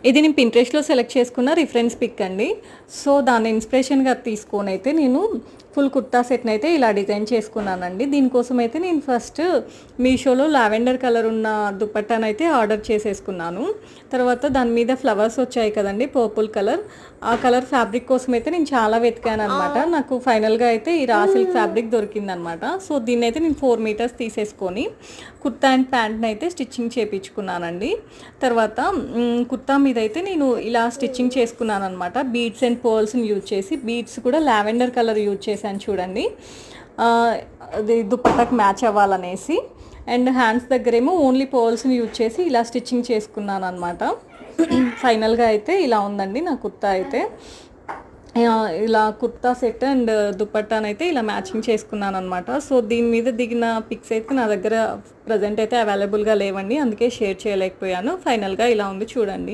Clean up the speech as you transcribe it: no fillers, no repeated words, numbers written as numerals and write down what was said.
ఇది నేను పింట్రెస్ట్‌లో సెలెక్ట్ చేసుకున్న రిఫరెన్స్ పిక్ అండి. సో, దాన్ని ఇన్స్పిరేషన్‌గా తీసుకొనైతే నేను ఫుల్ కుర్తా సెట్‌నైతే ఇలా డిజైన్ చేసుకున్నానండి. దీనికోసమైతే నేను ఫస్ట్ మీషోలో లావెండర్ కలర్ ఉన్న దుపట్టానైతే ఆర్డర్ చేసేసుకున్నాను. తర్వాత దాని మీద ఫ్లవర్స్ వచ్చాయి కదండీ! Purple colour. ఆ కలర్ ఫ్యాబ్రిక్ కోసమైతే నేను చాలా వెతికాననమాట. నాకు ఫైనల్‌గా అయితే ఈ రా సిల్క్ ఫ్యాబ్రిక్ దొరికిందనమాట. సో, దీన్నైతే నేను 4 మీటర్స్ తీసేసుకొని కుర్తా అండ్ ప్యాంట్‌నైతే స్టిచ్చింగ్ చేపించుకున్నానండి. తర్వాత కుర్తా మీదైతే నేను ఇలా స్టిచ్చింగ్ చేసుకున్నాననమాట. బీడ్స్ అండ్ పర్ల్స్‌ని యూజ్ చేసి, బీడ్స్ కూడా లావెండర్ కలర్ యూజ్ చేశాను చూడండి. ఆహ్, అది దుపట్టాకి మ్యాచ్ అవ్వాలనేసి. అండ్ హ్యాండ్స్ దగ్గరేమో ఓన్లీ పర్ల్స్‌ని యూజ్ చేసి ఇలా స్టిచ్చింగ్ చేసుకున్నాననమాట. ఫైనల్‌గా అయితే ఇలా ఉందండి నా కుర్తా అయితే. ఇలా కుర్తా సెట్ అండ్ దుపట్టానైతే ఇలా మ్యాచింగ్ చేసుకున్నాననమాట. సో, దీని మీద దిగిన పిక్స్ అయితే నా దగ్గర ప్రెజెంట్ అయితే అవైలబుల్‌గా లేవండి. అందుకే షేర్ చేయలేకపోయాను. ఫైనల్‌గా ఇలా ఉంది చూడండి.